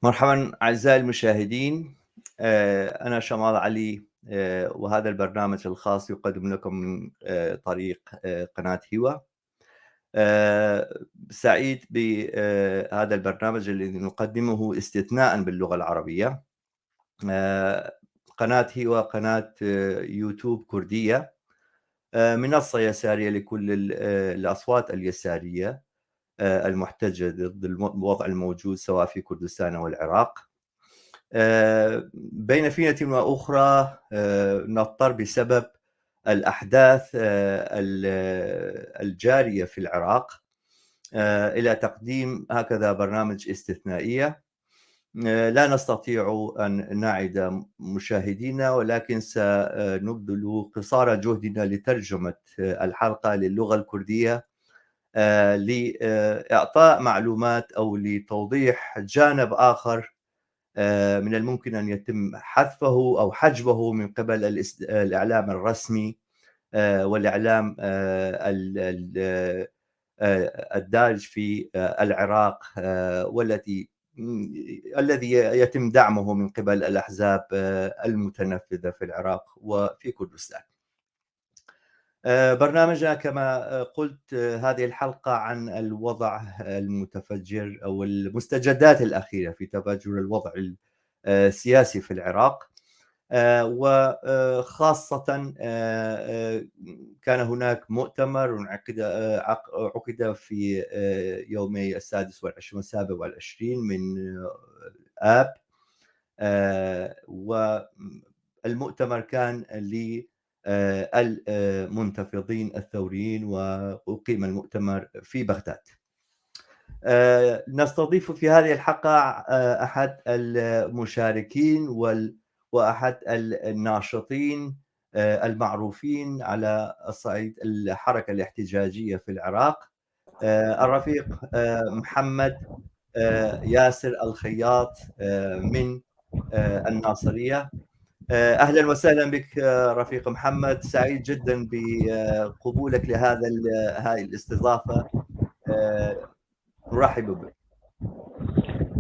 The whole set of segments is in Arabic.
مرحبا أعزائي المشاهدين. أنا شمال علي، وهذا البرنامج الخاص يقدم لكم من طريق قناة هوى. سعيد بهذا البرنامج الذي نقدمه استثناء باللغة العربية. قناة هوى قناة يوتيوب كردية، منصة يسارية لكل الأصوات اليسارية المحتجة ضد الوضع الموجود سواء في كردستان أو العراق. بين فينة وأخرى نضطر بسبب الأحداث الجارية في العراق إلى تقديم هكذا برنامج استثنائية. لا نستطيع أن نعد مشاهدينا، ولكن سنبذل قصارى جهدنا لترجمة الحلقة للغة الكردية لإعطاء معلومات أو لتوضيح جانب آخر من الممكن أن يتم حذفه أو حجبه من قبل الإعلام الرسمي والإعلام الدارج في العراق، الذي يتم دعمه من قبل الأحزاب المتنفذة في العراق وفي كردستان. برنامجنا كما قلت هذه الحلقة عن الوضع المتفجر أو المستجدات الأخيرة في تفجر الوضع السياسي في العراق، وخاصة كان هناك مؤتمر عقد في يومي 26 و27 من آب، والمؤتمر كان للمنتفضين الثوريين، وأقيم المؤتمر في بغداد. نستضيف في هذه الحلقة أحد المشاركين وأحد الناشطين المعروفين على الصعيد الحركة الاحتجاجية في العراق، الرفيق محمد ياسر الخياط من الناصرية. أهلا وسهلا بك رفيق محمد، سعيد جدا بقبولك هذه الاستضافة. نرحب بك.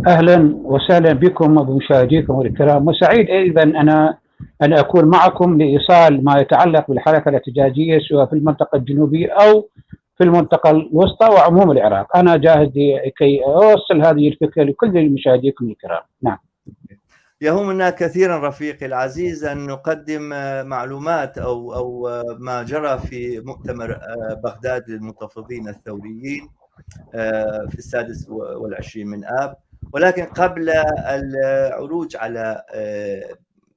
أهلا وسهلا بكم وبمشاهديكم الكرام، وسعيد أيضا أنا أن أكون معكم لإيصال ما يتعلق بالحركة الاحتجاجية سواء في المنطقة الجنوبية أو في المنطقة الوسطى وعموم العراق. أنا جاهز لكي أوصل هذه الفكرة لكل مشاهديكم الكرام. نعم. يهمنا كثيرا رفيقي العزيز أن نقدم معلومات أو ما جرى في مؤتمر بغداد للمنتفضين الثوريين في 26 من آب، ولكن قبل العروج على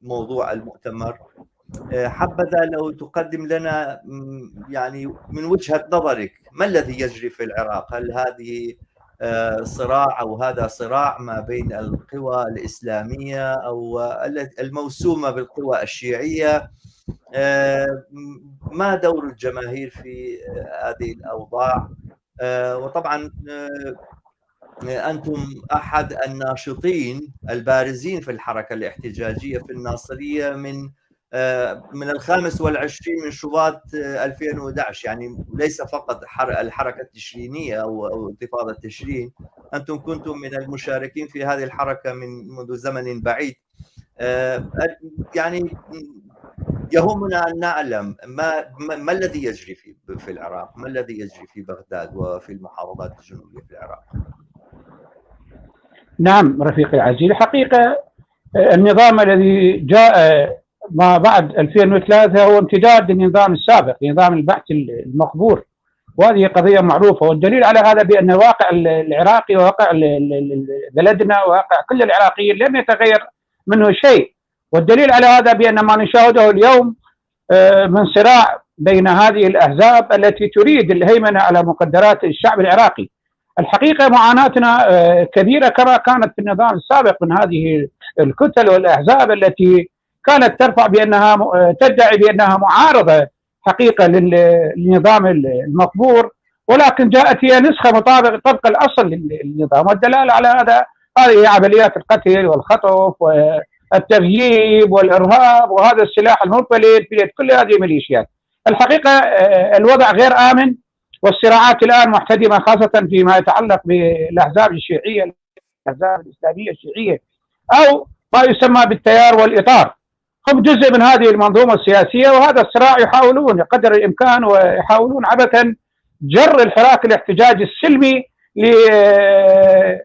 موضوع المؤتمر حبذا لو تقدم لنا يعني من وجهة نظرك ما الذي يجري في العراق؟ هل هذه صراع أو هذا صراع ما بين القوى الإسلامية أو الموسومة بالقوى الشيعية؟ ما دور الجماهير في هذه الأوضاع؟ وطبعا أنتم أحد الناشطين البارزين في الحركة الاحتجاجية في الناصرية من 25 من شباط 2011، يعني ليس فقط الحركة التشرينية أو انتفاضة تشرين، أنتم كنتم من المشاركين في هذه الحركة منذ زمن بعيد. يعني يهمنا أن نعلم ما الذي يجري في العراق، ما الذي يجري في بغداد وفي المحافظات الجنوبية في العراق. نعم رفيقي العزيز، الحقيقة النظام الذي جاء ما بعد 2003 هو امتداد للنظام السابق، نظام البعث المقبور، وهذه قضية معروفة. والدليل على هذا بأن واقع العراقي وواقع بلدنا وواقع كل العراقيين لم يتغير منه شيء. والدليل على هذا بأن ما نشاهده اليوم من صراع بين هذه الأحزاب التي تريد الهيمنة على مقدرات الشعب العراقي. الحقيقة معاناتنا كبيرة كما كانت في النظام السابق من هذه الكتل والأحزاب التي كانت ترفع بأنها تدعي بأنها معارضة حقيقة للنظام المقبور، ولكن جاءت هي نسخة مطابقة طبق الأصل للنظام. والدلالة على هذا هذه عمليات القتل والخطف والتغييب والإرهاب وهذا السلاح المنفلت في يد كل هذه الميليشيات. الحقيقة الوضع غير آمن، والصراعات الآن محتدمة خاصة فيما يتعلق بالأحزاب الشيعية الأحزاب الإسلامية الشيعية أو ما يسمى بالتيار والإطار، هم جزء من هذه المنظومة السياسية، وهذا الصراع يحاولون قدر الإمكان ويحاولون عبثا جر الحراك الاحتجاجي السلمي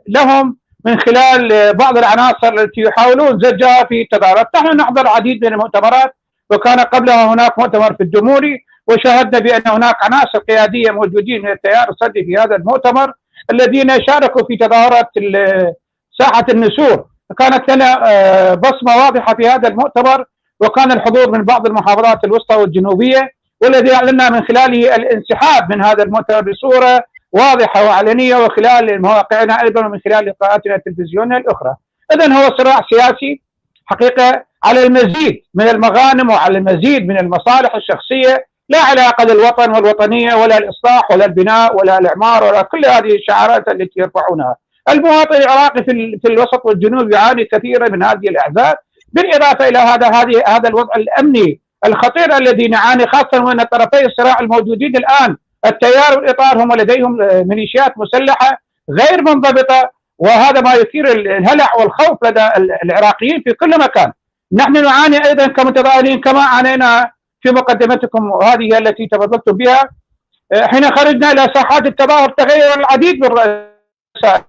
لهم من خلال بعض العناصر التي يحاولون زجها في تظاهرات. نحن نحضر العديد من المؤتمرات، وكان قبلها هناك مؤتمر في الجمهوري، وشاهدنا بأن هناك عناصر قيادية موجودين من التيار الصدري في هذا المؤتمر الذين شاركوا في تظاهرات ساحة النسور. كانت لنا بصمة واضحة في هذا المؤتمر، وكان الحضور من بعض المحافظات الوسطى والجنوبية، والذي أعلنا من خلاله الانسحاب من هذا المؤتمر بصورة واضحة وعلنية، وخلال مواقعنا أيضا ومن خلال لقاءاتنا التلفزيونية الأخرى. إذن هو صراع سياسي حقيقة على المزيد من المغانم وعلى المزيد من المصالح الشخصية، لا علاقة للوطن والوطنية ولا الإصلاح ولا البناء ولا الإعمار ولا كل هذه الشعارات التي يرفعونها. المواطن العراقي في الوسط والجنوب يعاني كثيرا من هذه الأحزاب، بالإضافة إلى هذا الوضع الأمني الخطير الذي نعاني، خاصة وأن طرفي الصراع الموجودين الآن التيار والإطار هم لديهم ميليشيات مسلحة غير منضبطة، وهذا ما يثير الهلع والخوف لدى العراقيين في كل مكان. نحن نعاني أيضا كمتظاهرين كما عانينا في مقدمتكم هذه التي تفضلتم بها. حين خرجنا إلى ساحات التظاهر تغير العديد من رؤساء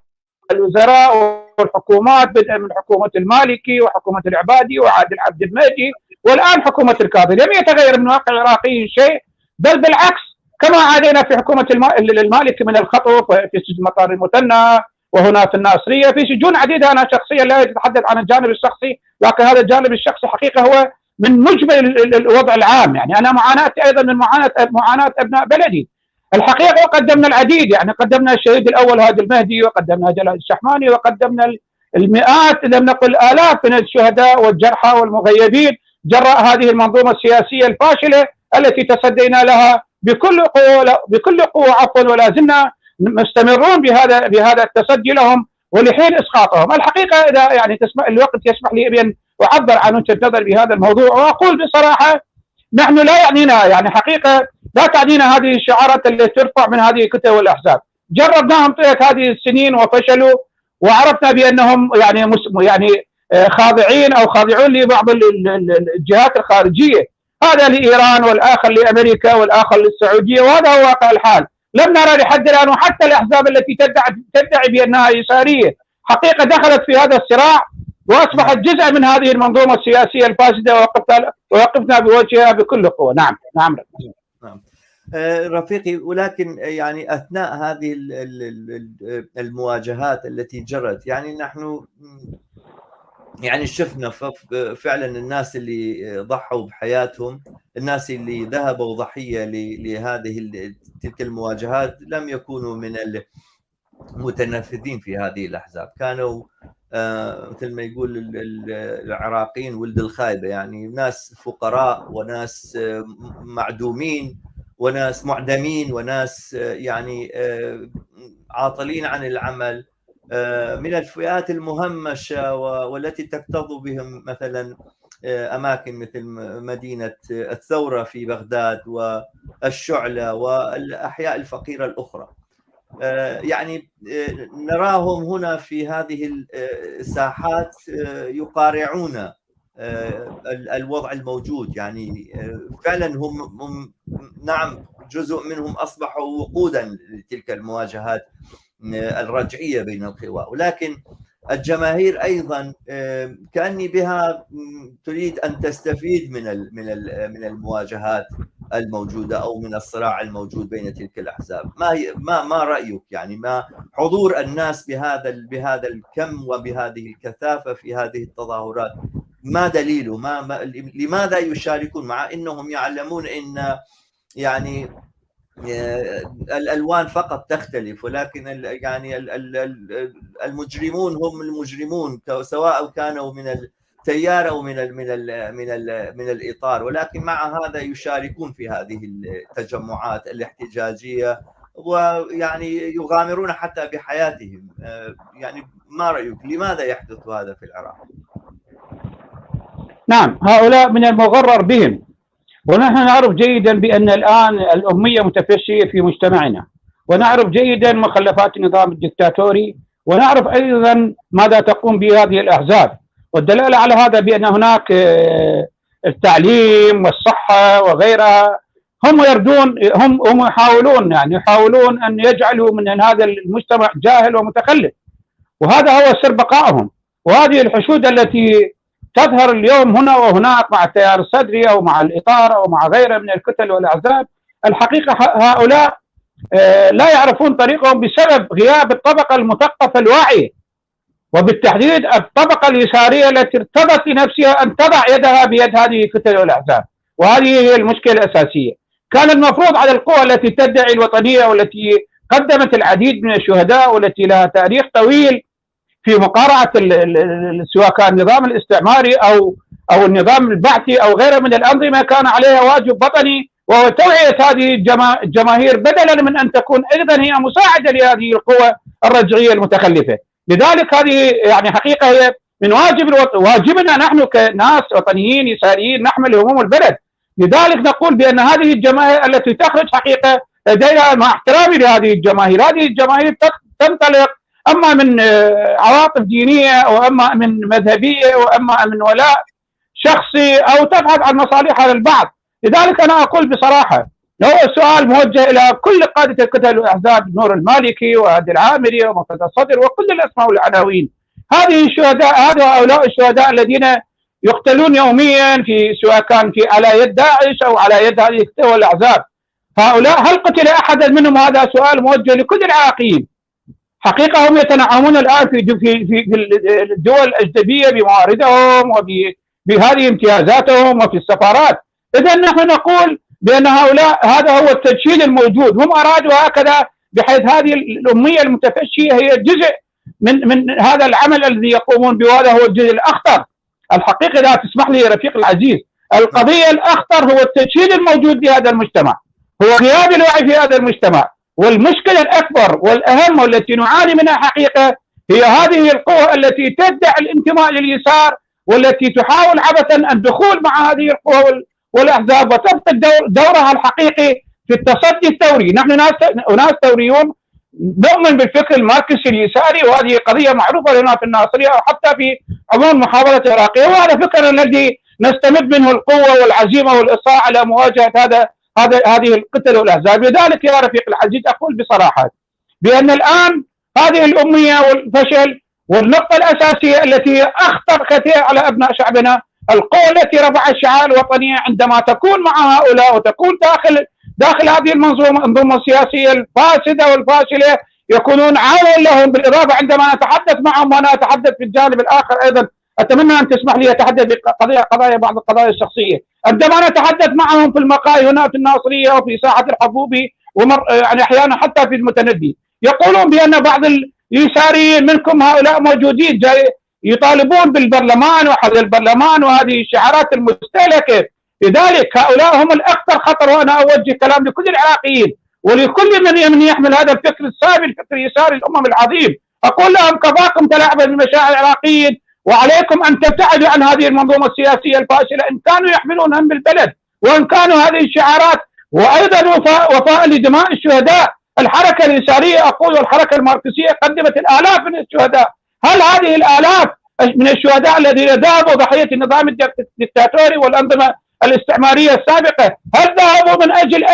الوزراء والحكومات، بدءا من حكومة المالكي وحكومة العبادي وعادل عبد المهدي والآن حكومة الكاظمي. لم يتغير من واقع العراقي شيء، بل بالعكس كما عانينا في حكومة المالكي من الخطف في سجن مطار المثنى، وهنا في الناصرية، في سجون عديدة. أنا شخصيا لا أتحدث عن الجانب الشخصي، لكن هذا الجانب الشخصي حقيقة هو من مجمل الوضع العام. يعني أنا معاناتي أيضا من معاناة أبناء بلدي الحقيقة، وقدمنا العديد. يعني قدمنا الشهيد الأول هادي المهدي، وقدمنا جلال الشحماني، وقدمنا المئات لم نقل آلاف من الشهداء والجرحى والمغيبين جراء هذه المنظومة السياسية الفاشلة التي تصدينا لها بكل قوة ولا زلنا مستمرون بهذا التصدي لهم ولحين اسقاطهم. الحقيقه اذا يعني الوقت يسمح لي بان اعبر عن وجهه نظري بهذا الموضوع، واقول بصراحه نحن لا يعنينا، يعني حقيقه لا تعنينا هذه الشعارات التي ترفع من هذه الكتل والاحزاب. جربناهم طيله هذه السنين وفشلوا، وعرفنا بانهم يعني خاضعين او خاضعون لبعض الجهات الخارجيه، هذا لايران والاخر لامريكا والاخر للسعوديه، وهذا هو واقع الحال. لم نرى لحد الآن، وحتى الأحزاب التي تدعي بأنها يسارية حقيقة دخلت في هذا الصراع وأصبحت جزء من هذه المنظومة السياسية الفاسدة، ووقفنا بوجهها بكل قوة. نعم رفيقي، ولكن يعني أثناء هذه المواجهات التي جرت، يعني نحن يعني شفنا فعلا الناس اللي ضحوا بحياتهم، الناس اللي ذهبوا ضحية لهذه تلك المواجهات لم يكونوا من المتنفذين في هذه الأحزاب، كانوا مثل ما يقول العراقيين ولد الخايبة، يعني ناس فقراء وناس معدومين وناس معدمين وناس يعني عاطلين عن العمل، من الفئات المهمشة والتي تكتظ بهم مثلا أماكن مثل مدينة الثورة في بغداد والشعلة والأحياء الفقيرة الأخرى. يعني نراهم هنا في هذه الساحات يقارعون الوضع الموجود، يعني فعلا هم نعم جزء منهم أصبحوا وقودا لتلك المواجهات الرجعية بين القوى، ولكن الجماهير أيضا كأني بها تريد أن تستفيد من المواجهات الموجودة أو من الصراع الموجود بين تلك الأحزاب. ما رأيك؟ يعني ما حضور الناس بهذا الكم وبهذه الكثافة في هذه التظاهرات؟ ما دليله؟ لماذا يشاركون مع أنهم يعلمون أن يعني الألوان فقط تختلف، ولكن يعني المجرمون هم المجرمون سواء كانوا من التيار أو من الإطار، ولكن مع هذا يشاركون في هذه التجمعات الاحتجاجية ويعني يغامرون حتى بحياتهم. يعني ما رأيك؟ لماذا يحدث هذا في العراق؟ نعم، هؤلاء من المغرر بهم، ونحن نعرف جيدا بأن الآن الأمية متفشية في مجتمعنا، ونعرف جيدا مخلفات النظام الدكتاتوري ونعرف أيضا ماذا تقوم به هذه الأحزاب. والدلالة على هذا بأن هناك التعليم والصحة وغيرها هم يردون، هم يحاولون أن يجعلوا من هذا المجتمع جاهل ومتخلف، وهذا هو سر بقائهم. وهذه الحشود التي تظهر اليوم هنا وهناك مع التيار الصدري أو مع الإطار أو مع غيره من الكتل والأحزاب، الحقيقة هؤلاء لا يعرفون طريقهم بسبب غياب الطبقة المثقفة الواعية، وبالتحديد الطبقة اليسارية التي ارتضت لنفسها أن تضع يدها بيد هذه الكتل والأحزاب. وهذه هي المشكلة الأساسية. كان المفروض على القوى التي تدعي الوطنية والتي قدمت العديد من الشهداء والتي لها تاريخ طويل في مقارعة سواء كان النظام الاستعماري أو النظام البعثي أو غيره من الأنظمة، كان عليها واجب وطني وهو توعية هذه الجماهير بدلا من أن تكون أيضا هي مساعدة لهذه القوى الرجعية المتخلفة. لذلك هذه يعني حقيقة هي من واجبنا نحن كناس وطنيين يساريين نحمل هموم البلد. لذلك نقول بأن هذه الجماهير التي تخرج حقيقة لديها، مع احترامي لهذه الجماهير، هذه الجماهير تنطلق أما من عواطف دينية أو أما من مذهبية أو أما من ولاء شخصي أو تبحث عن مصالحها للبعض. لذلك أنا أقول بصراحة لو السؤال موجه إلى كل قادة الكتل والأحزاب، نور المالكي وهادي العامري ومرتضى الصدر وكل الأسماء والعناوين، هذه الشهداء، هؤلاء الشهداء الذين يقتلون يوميا في سواء كان على يد داعش أو على يد هذه الكتل والأحزاب، هؤلاء هل قتل أحدا منهم؟ هذا سؤال موجه لكل العراقيين. حقيقة هم يتنعمون الآن في الدول الأجنبية بمواردهم وبهذه امتيازاتهم وفي السفارات. إذا نحن نقول بأن هؤلاء هذا هو التجهيل الموجود، هم أرادوا هكذا بحيث هذه الأمية المتفشية هي جزء من هذا العمل الذي يقومون به، وهذا هو الجزء الأخطر. الحقيقة لا تسمح لي رفيق العزيز، القضية الأخطر هو التجهيل الموجود في هذا المجتمع، هو غياب الوعي في هذا المجتمع. والمشكلة الأكبر والأهم والتي نعاني منها حقيقة هي هذه القوى التي تدعي الانتماء لليسار والتي تحاول عبثا الدخول مع هذه القوى والأحزاب وتفقد دورها الحقيقي في التصدي الثوري. نحن ناس ثوريون نؤمن بالفكر الماركسي اليساري، وهذه قضية معروفة لنا في الناصرية وحتى في عموم محاولة العراقية، وهذا فكر الذي نستمد منه القوة والعزيمة والإصرار على مواجهة هذه القتل والأحزاب. لذلك يا رفيق العزيز أقول بصراحة بأن الآن هذه الأمية والفشل والنقطة الأساسية التي هي أخطر كثير على أبناء شعبنا، القوى التي رفعت الشعار الوطنية عندما تكون مع هؤلاء وتكون داخل هذه المنظومة السياسية الفاسدة والفاشلة، يكونون عاون لهم. بالإضافة عندما نتحدث معهم، وأنا أتحدث في الجانب الآخر أيضا، أتمنى أن تسمح لي أتحدث بقضايا بعض القضايا الشخصية. عندما نتحدث معهم في المقاهي هنا في الناصرية وفي ساحة الحبوبي يعني أحيانا حتى في المتندي، يقولون بأن بعض اليساريين منكم هؤلاء موجودين جاي يطالبون بالبرلمان وحل البرلمان وهذه الشعارات المستهلكة. لذلك هؤلاء هم الأكثر خطر. وأنا أوجه كلام لكل العراقيين ولكل من يحمل هذا الفكر السابق، الفكر اليساري الأمم العظيم، أقول لهم كفاكم تلاعبا بمشاعر العراقيين، وعليكم أن تبتعدوا عن هذه المنظومة السياسية الفاشلة إن كانوا يحملون هم بالبلد، وإن كانوا هذه الشعارات، وأيضا وفاء لدماء الشهداء. الحركة اليسارية أقول والحركة الماركسية قدمت الآلاف من الشهداء. هل هذه الآلاف من الشهداء الذين ذهبوا ضحية النظام الدكتاتوري والأنظمة الاستعمارية السابقة، هل ذهبوا من أجل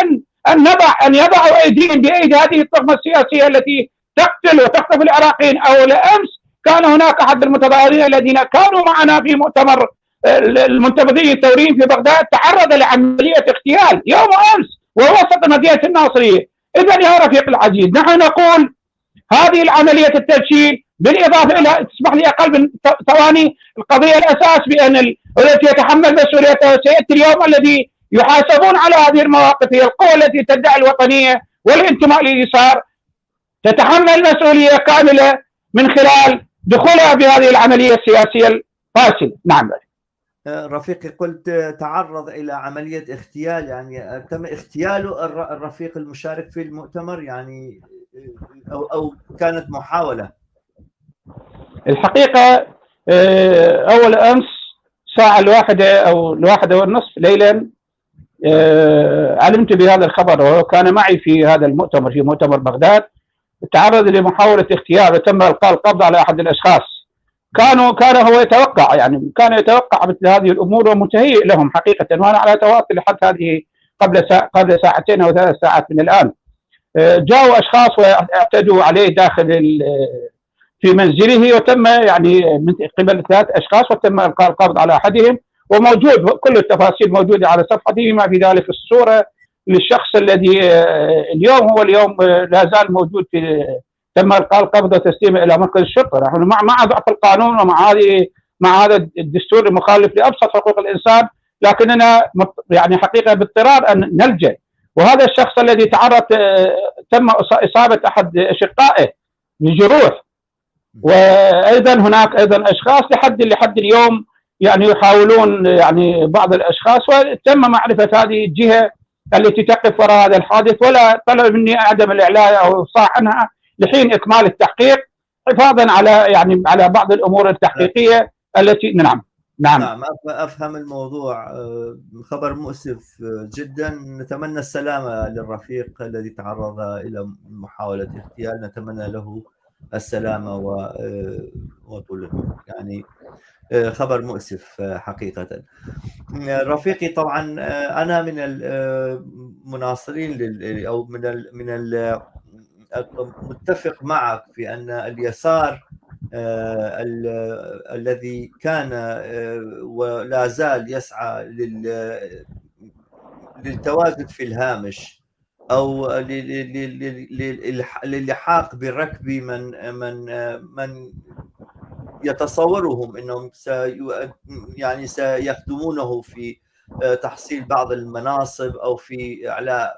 أن يضعوا أيديهم بأيدي هذه الطغمة السياسية التي تقتل وتخطف العراقيين؟ أو لأمس كان هناك أحد المتظاهرين الذين كانوا معنا في مؤتمر المنتفضين الثوريين في بغداد تعرض لعملية اغتيال يوم أمس ووسط مدينة الناصرية. إذا يا رفيق العزيز نحن نقول هذه العملية التفشيل، بالإضافة إلى تسمح لي أقل من ثواني، القضية الأساس بأن التي يتحمل مسؤوليتها سيأتي اليوم الذي يحاسبون على هذه المواقف هي القوى التي تدعي الوطنية والانتماء لليسار، تتحمل مسؤولية كاملة من خلال دخولها بهذه العملية السياسية الفاسدة. نعم رفيقي، قلت تعرض إلى عملية اغتيال، يعني تم اغتياله الرفيق المشارك في المؤتمر يعني أو كانت محاولة؟ الحقيقة أول أمس الساعة 1 أو 1:30 ليلا علمت بهذا الخبر، وهو كان معي في هذا المؤتمر، في مؤتمر بغداد، تعرض لمحاولة اغتيال وتم إلقاء القبض على أحد الأشخاص. كان هو يتوقع، يعني كان يتوقع مثل هذه الأمور ومتهيئ لهم حقيقة، وأنا على تواصل لحد هذه قبل ساعتين أو 3 ساعات من الآن. جاءوا أشخاص واعتدوا عليه في منزله، وتم يعني من قبل 3 أشخاص، وتم إلقاء القبض على أحدهم، وموجود كل التفاصيل موجودة على صفحته، بما في ذلك الصورة للشخص الذي اليوم لا زال موجود تم إلقاء القبض وتسليمه إلى مركز الشرطة. نحن مع ضعف القانون مع هذا الدستور المخالف لأبسط حقوق الإنسان، لكننا يعني حقيقة باضطرار أن نلجأ. وهذا الشخص الذي تعرض تم إصابة أحد أشقائه بجروح، وأيضا هناك أيضا أشخاص لحد اليوم يعني يحاولون، يعني بعض الأشخاص، وتم معرفة هذه الجهة التي تقف وراء هذا الحادث، ولا طلب مني عدم الإعلاء أو الإفصاح عنها لحين إكمال التحقيق، حفاظا على بعض الأمور التحقيقية التي نعم أفهم الموضوع. خبر مؤسف جدا. نتمنى السلامة للرفيق الذي تعرض إلى محاولة اغتيال، نتمنى له السلامة وطول العمر. يعني خبر مؤسف حقيقة. رفيقي، طبعا أنا من المناصرين أو من متفق معك في أن اليسار الذي كان ولا زال يسعى للتواجد في الهامش أو للحاق بالركب من يتصورهم انهم يعني سيخدمونه في تحصيل بعض المناصب او في اعلاء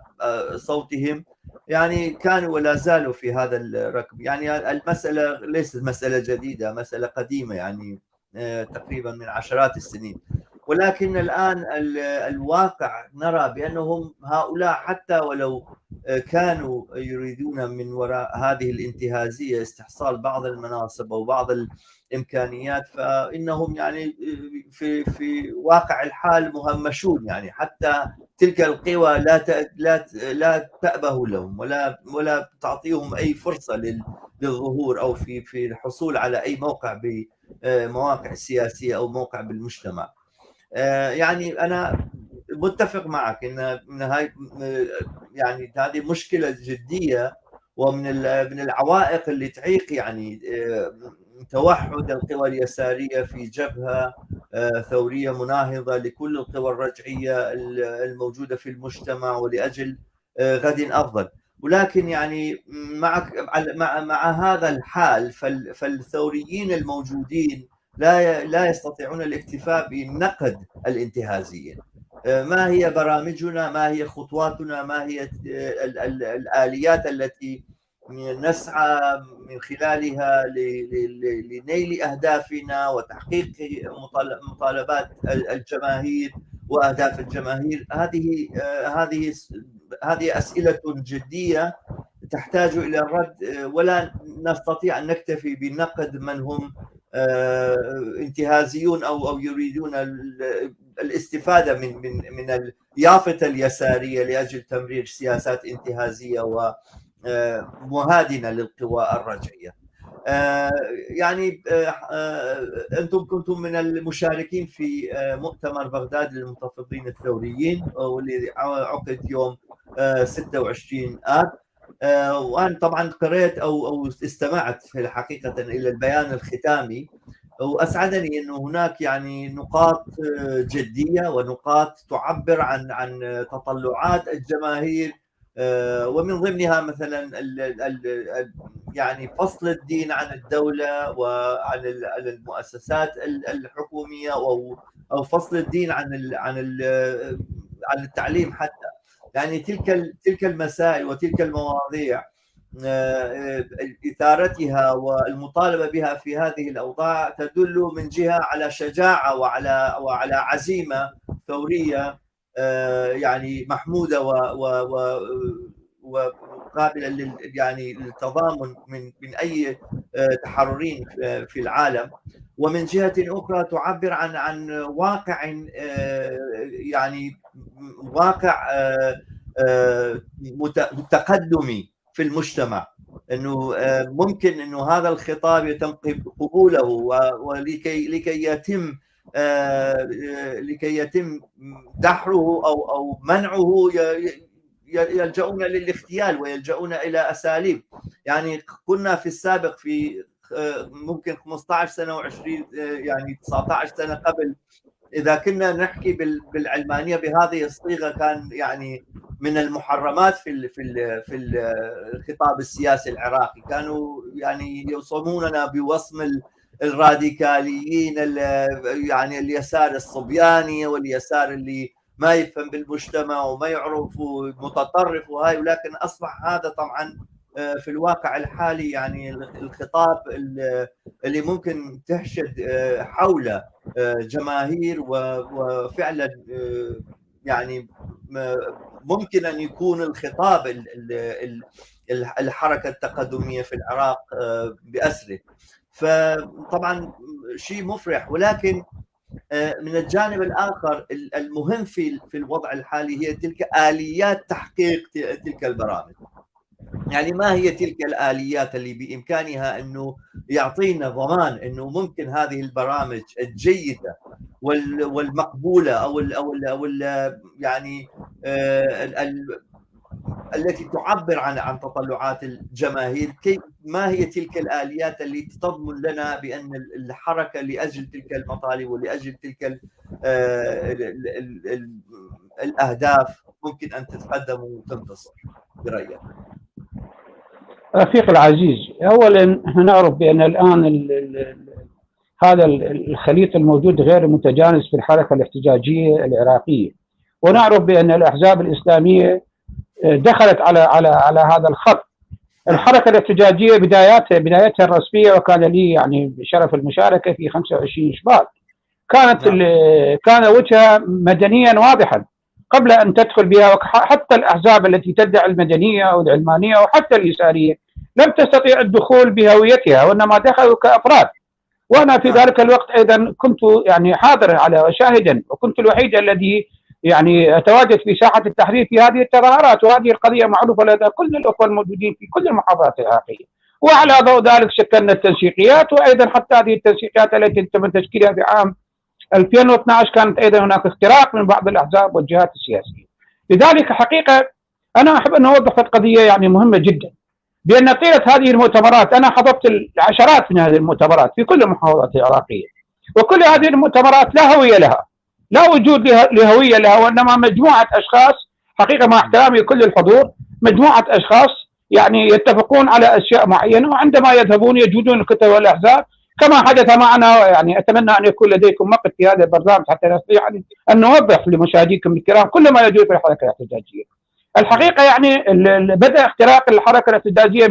صوتهم. يعني كانوا ولا زالوا في هذا الركب. يعني المسألة ليست مسألة جديدة، مسألة قديمة، يعني تقريبا من عشرات السنين. ولكن الآن الواقع نرى بأنهم هؤلاء حتى ولو كانوا يريدون من وراء هذه الانتهازية استحصال بعض المناصب أو بعض الإمكانيات، فإنهم يعني في واقع الحال مهمشون. يعني حتى تلك القوى لا تأبه لهم ولا تعطيهم أي فرصة للظهور أو في الحصول على أي موقع بمواقع السياسية أو موقع بالمجتمع. يعني أنا متفق معك إن هاي يعني هذه مشكلة جدية، ومن العوائق اللي تعيق يعني توحد القوى اليسارية في جبهة ثورية مناهضة لكل القوى الرجعية الموجودة في المجتمع ولأجل غد أفضل. ولكن يعني مع هذا الحال فالثوريين الموجودين لا يستطيعون الاكتفاء بنقد الانتهازيين. ما هي برامجنا؟ ما هي خطواتنا؟ ما هي الآليات التي نسعى من خلالها لنيل أهدافنا وتحقيق مطالبات الجماهير وأهداف الجماهير؟ هذه أسئلة جدية تحتاج إلى الرد، ولا نستطيع أن نكتفي بنقد من هم انتهازيون أو يريدون الاستفادة من اليافطة اليسارية لأجل تمرير سياسات انتهازية ومهادنة للقوى الرجعية. يعني أنتم كنتم من المشاركين في مؤتمر بغداد للمتفضين الثوريين، والذي عقد يوم 26 آب. وأنا طبعا قرأت أو استمعت في الحقيقة إلى البيان الختامي، وأسعدني أنه هناك يعني نقاط جدية ونقاط تعبر عن تطلعات الجماهير، ومن ضمنها مثلا يعني فصل الدين عن الدولة وعن المؤسسات الحكومية، أو فصل الدين عن التعليم حتى. يعني تلك المسائل وتلك المواضيع إثارتها والمطالبة بها في هذه الأوضاع تدل من جهة على شجاعة وعلى عزيمة ثورية يعني محمودة وقابلة يعني للتضامن من أي تحررين في العالم. ومن جهة أخرى تعبر عن واقع، يعني واقع تقدمي في المجتمع، انه ممكن انه هذا الخطاب يتم قبوله، ولكي يتم دحره او منعه يلجؤون للاغتيال ويلجؤون الى اساليب. يعني كنا في السابق في ممكن 15 سنه و20 يعني 19 سنه قبل، اذا كنا نحكي بالعلمانيه بهذه الصيغه كان يعني من المحرمات في الخطاب السياسي العراقي. كانوا يعني يوصموننا بوصم الراديكاليين، يعني اليسار الصبياني واليسار اللي ما يفهم بالمجتمع وما يعرف متطرف وهاي. ولكن اصبح هذا طبعا في الواقع الحالي يعني الخطاب اللي ممكن تحشد حوله جماهير، وفعلا يعني ممكن ان يكون الخطاب الحركه التقدميه في العراق باسره. فطبعا شيء مفرح. ولكن من الجانب الاخر المهم في الوضع الحالي هي تلك اليات تحقيق تلك البرامج. يعني ما هي تلك الآليات اللي بإمكانها أنه يعطينا ضمان أنه ممكن هذه البرامج الجيدة والمقبولة أو يعني التي تعبر عن تطلعات الجماهير، ما هي تلك الآليات اللي تضمن لنا بأن الحركة لأجل تلك المطالب ولأجل تلك الأهداف ممكن أن تتقدم وتنتصر برأيك؟ رفيق العزيز، أولا نعرف بأن الآن هذا الخليط الموجود غير متجانس في الحركة الاحتجاجية العراقية، ونعرف بأن الأحزاب الإسلامية دخلت على هذا الخط. الحركة الاحتجاجية بدايتها الرسمية، وكان لي يعني شرف المشاركة في 25 شباط، كان وجهها مدنيا واضحا قبل أن تدخل بها. حتى الأحزاب التي تدعي المدنية أو العلمانية أو حتى اليسارية لم تستطيع الدخول بهويتها، وإنما دخلوا كأفراد. وأنا في ذلك الوقت أيضا كنت يعني حاضرا على وشاهدا، وكنت الوحيد الذي يعني أتواجد في ساحة التحرير في هذه التظاهرات. وهذه القضية معروفة لدى كل الأخوة الموجودين في كل المحافظات العراقية. وعلى ضوء ذلك شكلنا التنسيقيات، وأيضا حتى هذه التنسيقيات التي تم تشكيلها في عام 2012 كانت أيضا هناك اختراق من بعض الأحزاب والجهات السياسية. لذلك حقيقة أنا أحب أن أوضح القضية يعني مهمة جدا، بأن طيلة هذه المؤتمرات أنا حضرت العشرات من هذه المؤتمرات في كل المحافظات العراقية، وكل هذه المؤتمرات لا هوية لها، لا وجود لهوية لها، وإنما مجموعة أشخاص حقيقة مع احترامي كل الحضور، مجموعة أشخاص يعني يتفقون على أشياء معينة، وعندما يذهبون يجودون الكتل والأحزاب كما حدث معنا. يعني أتمنى أن يكون لديكم وقت في هذا البرنامج حتى نستطيع أن نوضح لمشاهديكم الكرام كل ما يجري في الحركة الاحتجاجية. الحقيقة يعني بدأ اختراق الحركة الاحتجاجية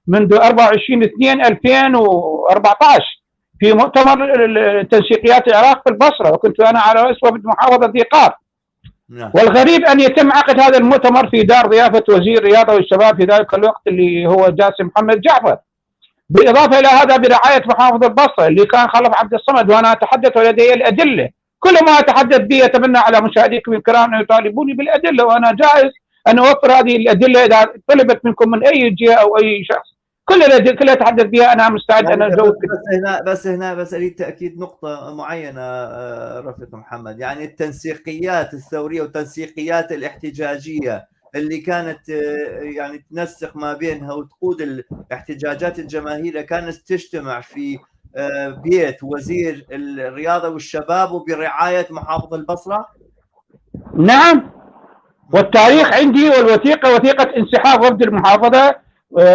منذ 24/2/2014 في مؤتمر تنسيقيات العراق في البصرة، وكنت أنا على رأس وفد محافظة ذي قار. والغريب أن يتم عقد هذا المؤتمر في دار ضيافة وزير الرياضة والشباب في ذلك الوقت اللي هو جاسم محمد جعفر، بالإضافة إلى هذا برعاية محافظ البصرة اللي كان خلف عبد الصمد. وأنا أتحدث ولدي الأدلة، كل ما أتحدث به أتمنى على مشاهديكم الكرام أن يطالبوني بالأدلة، وأنا جاهز أن أوفر هذه الأدلة إذا طلبت منكم من أي جهة أو أي شخص. كل أتحدث بها أنا مستعد أن أجاوب. بس أريد تأكيد نقطة معينة رفيق محمد. يعني التنسيقيات الثورية والتنسيقيات الاحتجاجية اللي كانت يعني تنسق ما بينها وتقود الاحتجاجات الجماهيرية كانت تجتمع في بيت وزير الرياضة والشباب وبرعاية محافظ البصرة. نعم، والتاريخ عندي، والوثيقة وثيقة انسحاب وفد المحافظة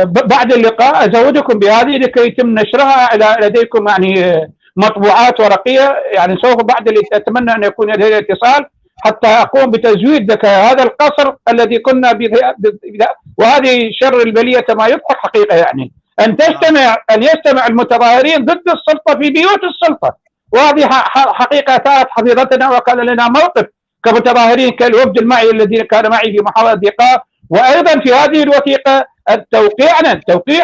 بعد اللقاء. أزودكم بهذه لكي يتم نشرها إلى لديكم يعني مطبوعات ورقية. يعني سوف بعد اللي أتمنى أن يكون لدي اتصال حتى أقوم بتزويد هذا القصر الذي كنا وهذه شر البلية كما يضحك حقيقة. يعني أن يستمع المتظاهرين ضد السلطة في بيوت السلطة، وهذه حقيقة ثارت حفيظتنا وكان لنا موقف كمتظاهرين كالوفد المعي الذين كان معي في محافظة ذي قار. وأيضا في هذه الوثيقة التوقيع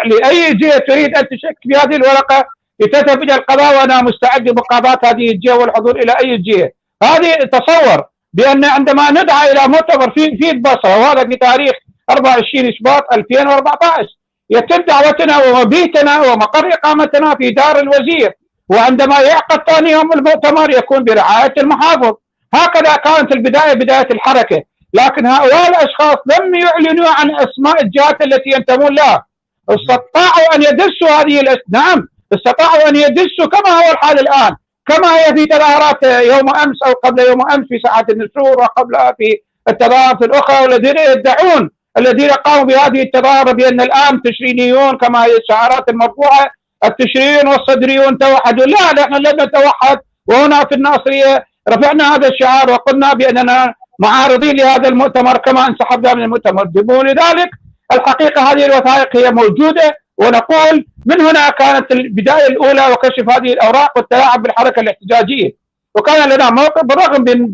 لأي جهة تريد أن تشك في هذه الورقة لتذهب إلى القضاء، وأنا مستعد لمقاضاة هذه الجهة والحضور إلى أي جهة. هذه تصور بأن عندما ندعى إلى مؤتمر في البصرة، وهذا في تاريخ 24 شباط 2014، يتم دعوتنا ومبيتنا ومقر إقامتنا في دار الوزير، وعندما يعقد ثاني يوم المؤتمر يكون برعاية المحافظ. هكذا كانت البداية، بداية الحركة. لكن هؤلاء الأشخاص لم يعلنوا عن أسماء الجهات التي ينتمون لها. استطاعوا أن يدسوا هذه نعم، استطاعوا أن يدسوا كما هو الحال الآن، كما هي في تظاهرات يوم أمس أو قبل يوم أمس في ساعات النشور، وقبلها في التظاهرات الأخرى، والذين يدعون الذين قاموا بهذه التظاهرة بأن الآن تشرينيون كما هي الشعارات المرفوعة، التشرينيون والصدريون توحدوا. لا، نحن لم نتوحد. وهنا في الناصرية رفعنا هذا الشعار وقلنا بأننا معارضين لهذا المؤتمر كما انسحبنا من المؤتمر. ولذلك الحقيقة هذه الوثائق هي موجودة، ونقول من هنا كانت البداية الأولى وكشف هذه الأوراق والتلاعب بالحركة الاحتجاجية. وكان لنا موقف بالرغم من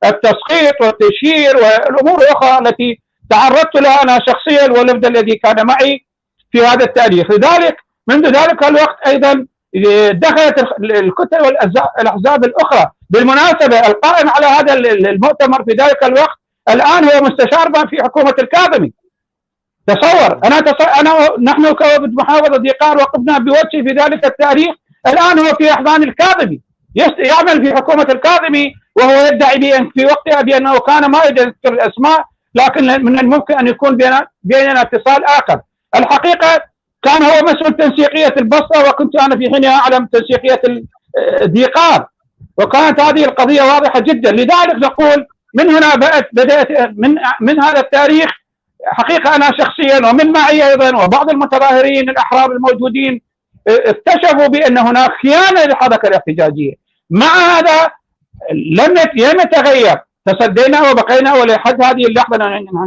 التسخيط والتشهير والأمور الأخرى التي تعرضت لها أنا شخصيا والوفد الذي كان معي في هذا التاريخ. لذلك منذ ذلك الوقت أيضا دخلت الكتل والأحزاب الأخرى. بالمناسبة القائم على هذا المؤتمر في ذلك الوقت الآن هو مستشار في حكومة الكاظمي. تصور نحن كوفد محافظة ديقار وقفنا بوجهه في ذلك التاريخ، الآن هو في أحضان الكاظمي يعمل في حكومة الكاظمي، وهو يدعي في وقتها بأنه كان ما يذكر الأسماء، لكن من الممكن أن يكون بيننا اتصال آخر. الحقيقة كان هو مسؤول تنسيقية البصرة، وكنت أنا في حينها أعلم تنسيقية ديقار، وكانت هذه القضية واضحة جدا. لذلك نقول من هنا بدأت من هذا التاريخ. حقيقة أنا شخصيا ومن معي أيضا وبعض المتظاهرين الأحرار الموجودين اكتشفوا بأن هناك خيانة للحركة الاحتجاجية. مع هذا لم يتغير، تصدينا وبقينا ولحد هذه اللحظة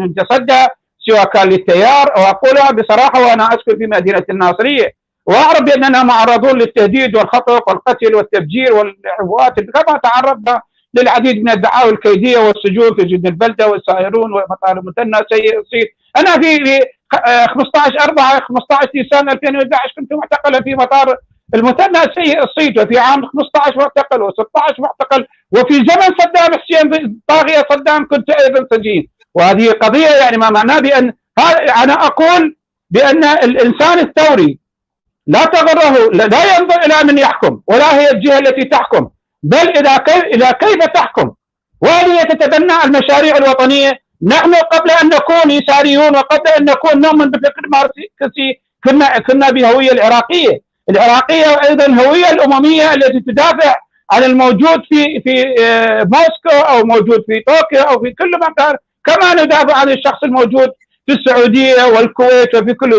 نتصدى، سواء كان للتيار، وأقولها بصراحة وأنا أسكن في مدينة الناصرية وأعرف بأننا معرضون للتهديد والخطف والقتل والتفجير والعبوات، كما تعرضنا للعديد من الدعاوى الكيدية والسجون في جنة البلدة والسائرون ومطار المثنى سيء الصيت. أنا في 15 نيسان 2011 كنت معتقلا في مطار المثنى سيء الصيت، وفي عام 15 معتقل و16 معتقل، وفي زمن صدام حسين طاغية صدام كنت أيضا سجين. وهذه قضية يعني ما معناه بأن أنا أقول بأن الإنسان الثوري لا تغره، لا ينظر إلى من يحكم ولا هي الجهة التي تحكم، بل إلى كيف تحكم، وهي تتبنى المشاريع الوطنية. نحن قبل أن نكون يساريون وقبل أن نكون نؤمن بفكر ماركسي كنا بهوية العراقية وأيضا الهوية الأممية التي تدافع عن الموجود في موسكو أو موجود في طوكيو أو في كل مكان، كما ندافع عن الشخص الموجود في السعودية والكويت وفي كل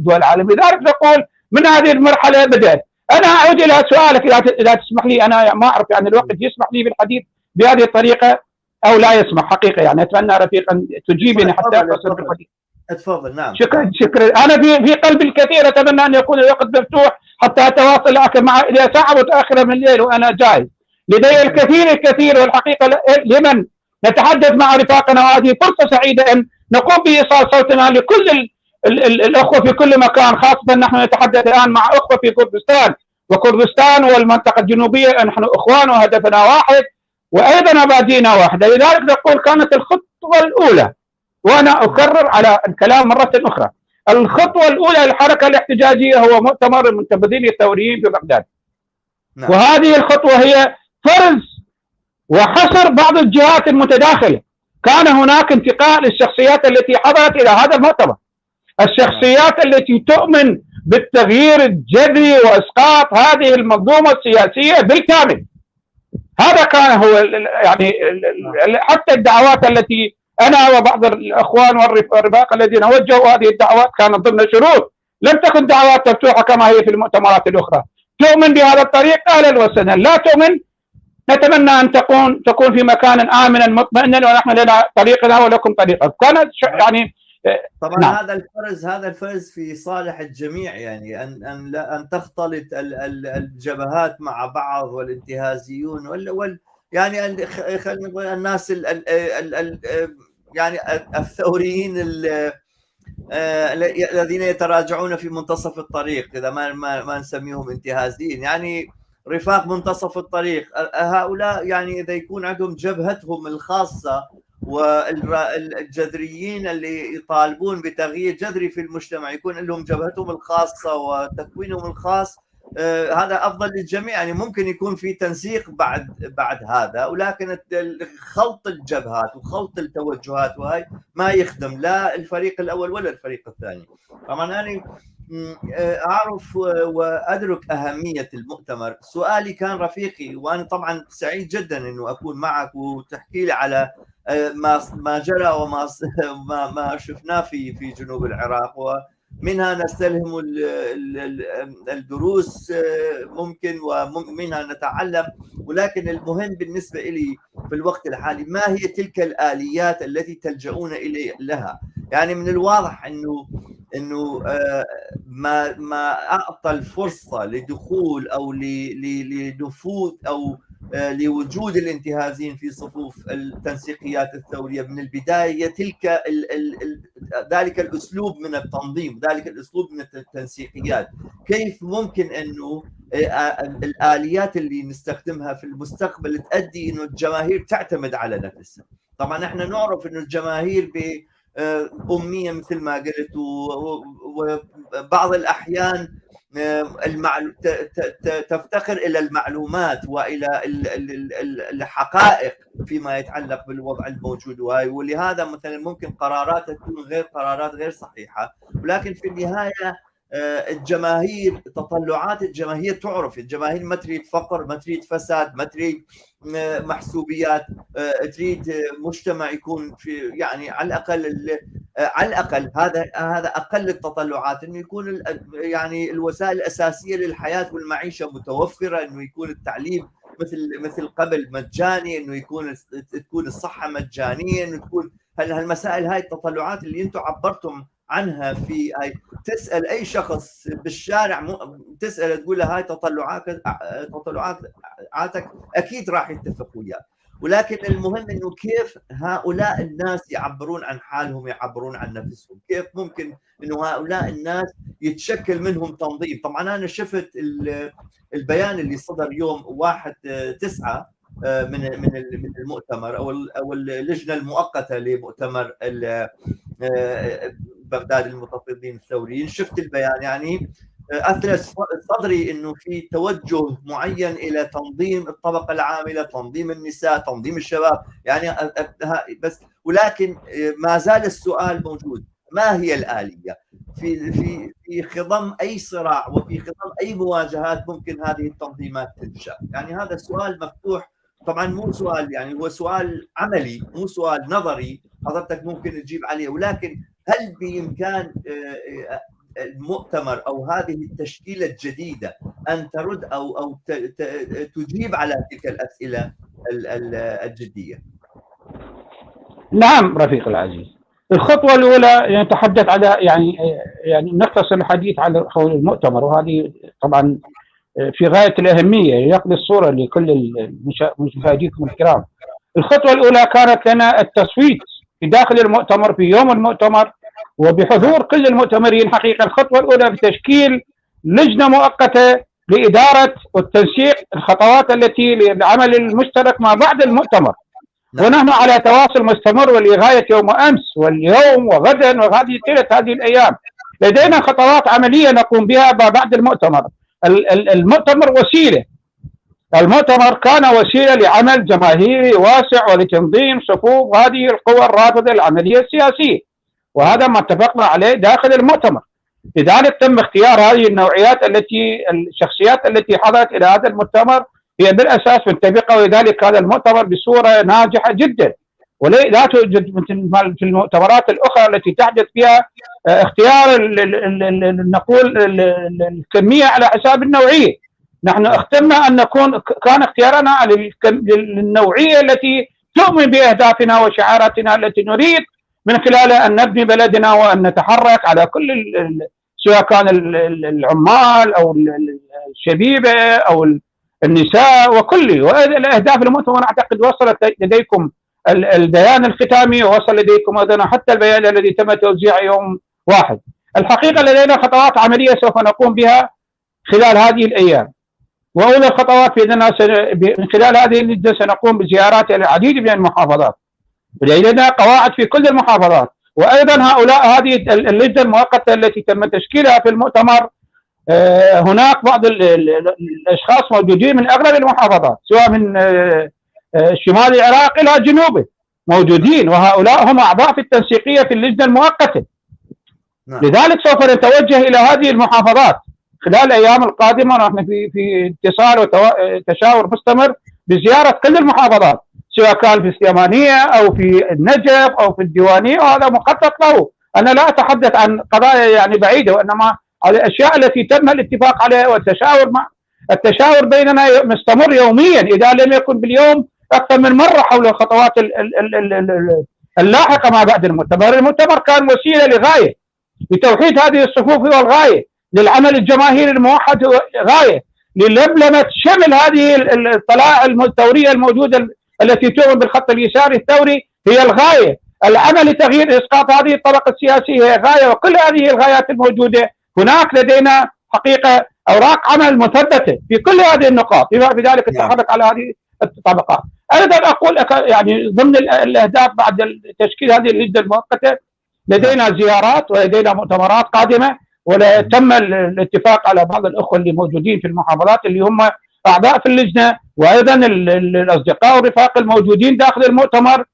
دول العالم. لذلك نقول من هذه المرحلة بدأت. أنا أعود إلى سؤالك إذا تسمح لي، أنا ما أعرف يعني الوقت يسمح لي بالحديث بهذه الطريقة أو لا يسمح حقيقة، يعني أتمنى رفيقا تجيبني حتى أصل بالحديث. تفضل. نعم. شكرا. أنا في قلبي الكثير، أتمنى أن يكون الوقت مفتوح حتى أتواصل معك إذا ساعة متأخرة من الليل وأنا جاهز. لدي الكثير والحقيقة لمن نتحدث مع رفاقنا، وهذه فرصة سعيدة أن نقوم بإيصال صوتنا لكل الأخوة في كل مكان، خاصة نحن نتحدث الآن مع أخوة في كردستان والمنطقة الجنوبية، نحن إخوان وهدفنا واحد وأيضا مبادئنا واحدة. لذلك نقول كانت الخطوة الأولى، وأنا أكرر على الكلام مرة أخرى، الخطوة الأولى للحركة الاحتجاجية هو مؤتمر المنتفضين الثوريين في بغداد. نعم. وهذه الخطوة هي فرز وحصر بعض الجهات المتداخلة. كان هناك انتقاء للشخصيات التي حضرت إلى هذا المؤتمر، الشخصيات التي تؤمن بالتغيير الجذري وإسقاط هذه المنظومة السياسية بالكامل. هذا كان هو يعني حتى الدعوات التي أنا وبعض الأخوان والرفاق الذين وجهوا هذه الدعوات كانت ضمن شروط، لم تكن دعوات مفتوحة كما هي في المؤتمرات الأخرى. تؤمن بهذا الطريق أهلا وسهلا، لا تؤمن نتمنى أن تكون في مكان آمنا مطمئنا، ونحن لنا طريقنا ولكم طريقكم. كانت يعني طبعا نعم. هذا الفرز في صالح الجميع، يعني أن تختلط الجبهات مع بعض والانتهازيون يعني خلينا نقول الناس يعني الثوريين الذين يتراجعون في منتصف الطريق، إذا ما نسميهم انتهازيين، يعني رفاق منتصف الطريق. هؤلاء يعني إذا يكون عندهم جبهتهم الخاصة والجذريين اللي يطالبون بتغيير جذري في المجتمع يكون لهم جبهتهم الخاصة وتكوينهم الخاص، هذا أفضل للجميع. يعني ممكن يكون في تنسيق بعد هذا، ولكن خلط الجبهات وخلط التوجهات وهي ما يخدم لا الفريق الأول ولا الفريق الثاني. طبعا أنا أعرف وأدرك أهمية المؤتمر. سؤالي كان رفيقي، وأنا طبعا سعيد جدا أنه أكون معك وتحكي لي على ما جرى وما ما شفناه في جنوب العراق، ومنها نستلهم الدروس ممكن، ومنها نتعلم. ولكن المهم بالنسبة لي في الوقت الحالي ما هي تلك الآليات التي تلجؤون لها. يعني من الواضح انه ما اعطى الفرصه لدخول او لنفوذ او لوجود الانتهازيين في صفوف التنسيقيات الثوريه من البدايه. ذلك الاسلوب من التنظيم، ذلك الاسلوب من التنسيقيات، كيف ممكن انه الاليات اللي نستخدمها في المستقبل تؤدي انه الجماهير تعتمد على نفسها. طبعا احنا نعرف انه الجماهير أمية مثل ما قلت، وبعض الأحيان تفتقر إلى المعلومات وإلى الحقائق فيما يتعلق بالوضع الموجود، ولهذا مثلا ممكن قرارات تكون قرارات غير صحيحة. ولكن في النهاية الجماهير، تطلعات الجماهير تعرف، الجماهير ما تريد فقر، ما تريد فساد، ما تريد محسوبيات، تريد مجتمع يكون في يعني على الاقل هذا اقل التطلعات، انه يكون يعني الوسائل الاساسيه للحياه والمعيشه متوفره، انه يكون التعليم مثل قبل مجاني، انه تكون الصحه مجانيه، انه تكون هالمسائل، هاي التطلعات اللي انتم عبرتم عنها في هاي. تسال اي شخص بالشارع، تساله تقول له هاي تطلعاتك، اكيد راح يتفق وياك. ولكن المهم انه كيف هؤلاء الناس يعبرون عن حالهم، يعبرون عن نفسهم، كيف ممكن انه هؤلاء الناس يتشكل منهم تنظيم. طبعا انا شفت البيان اللي صدر يوم 1/9 من المؤتمر او اللجنه المؤقته لمؤتمر بغداد المتفضلين الثوريين. شفت البيان، يعني اثلج صدري انه في توجه معين الى تنظيم الطبقه العامله، تنظيم النساء، تنظيم الشباب، يعني بس. ولكن ما زال السؤال موجود، ما هي الآلية في خضم اي صراع وفي خضم اي مواجهات ممكن هذه التنظيمات تنشأ؟ يعني هذا السؤال مفتوح. طبعا مو سؤال، يعني هو سؤال عملي، مو سؤال نظري حضرتك ممكن تجيب عليه. ولكن هل بإمكان المؤتمر او هذه التشكيله الجديده ان ترد او تجيب على تلك الاسئله الجدية؟ نعم رفيق العزيز. الخطوه الاولى نتحدث على يعني نختصر الحديث على المؤتمر، وهذه طبعا في غايه الاهميه يقضي الصوره لكل مشاهديكم الكرام. الخطوه الاولى كانت لنا التصويت في داخل المؤتمر في يوم المؤتمر وبحضور كل المؤتمرين. حقيقة الخطوة الأولى بتشكيل لجنة مؤقتة لإدارة والتنسيق الخطوات التي للعمل المشترك ما بعد المؤتمر. ونحن على تواصل مستمر، ولغاية يوم أمس واليوم وغدا وهذه هذه الأيام لدينا خطوات عملية نقوم بها ما بعد المؤتمر. المؤتمر وسيلة، المؤتمر كان وسيلة لعمل جماهيري واسع ولتنظيم صفوف هذه القوى الرافضة للعملية السياسية، وهذا ما اتفقنا عليه داخل المؤتمر. لذلك تم اختيار هذه النوعيات الشخصيات التي حضرت إلى هذا المؤتمر هي بالأساس متفقة، ولذلك هذا المؤتمر بصورة ناجحة جدا. ولا توجد مثل في المؤتمرات الأخرى التي تحدث فيها اختيار نقول الكمية على حساب النوعية. نحن اخترنا أن كان اختيارنا للنوعية التي تؤمن بأهدافنا وشعاراتنا التي نريد من خلالها أن نبني بلدنا وأن نتحرك على كل سواء كان العمال أو الشبيبة أو النساء وكل. والأهداف المؤتمر أعتقد وصلت لديكم البيان الختامي، ووصل لديكم أيضا حتى البيان الذي تم توزيعه يوم 1. الحقيقة لدينا خطوات عملية سوف نقوم بها خلال هذه الأيام. وأولى الخطوات من خلال هذه اللجنة سنقوم بزيارات إلى العديد من المحافظات لدينا قواعد في كل المحافظات. وايضا هؤلاء هذه اللجنه المؤقته التي تم تشكيلها في المؤتمر، هناك بعض الاشخاص موجودين من اغلب المحافظات، سواء من شمال العراق الى جنوبه موجودين، وهؤلاء هم اعضاء في التنسيقيه في اللجنه المؤقته. لذلك سوف نتوجه الى هذه المحافظات خلال الايام القادمه، ونحن في اتصال وتشاور مستمر بزياره كل المحافظات، سواء كان في السليمانيه او في النجف او في الديوانيه، وهذا مخطط له. انا لا اتحدث عن قضايا يعني بعيده، وانما على الاشياء التي تم الاتفاق عليها التشاور بيننا مستمر يوميا، اذا لم يكن باليوم اكثر من مره، حول الخطوات اللاحقه ما بعد المؤتمر. المؤتمر كان وسيله لغايه لتوحيد هذه الصفوف، والغايه للعمل الجماهيري الموحد، غايه للملمه شمل هذه الطلائع الثوريه الموجوده التي تؤمن بالخط اليساري الثوري، هي الغايه. العمل لتغيير اسقاط هذه الطبقه السياسيه هي غايه، وكل هذه الغايات الموجوده هناك لدينا حقيقه اوراق عمل مثبته في كل هذه النقاط، بما في ذلك التحرك على هذه الطبقات. ايضا اقول يعني ضمن الاهداف بعد تشكيل هذه اللجنه المؤقته، لدينا زيارات ولدينا مؤتمرات قادمه، وتم الاتفاق على بعض الاخوه اللي موجودين في المحافظات اللي هم اعضاء في اللجنه، وايضا الاصدقاء والرفاق الموجودين داخل المؤتمر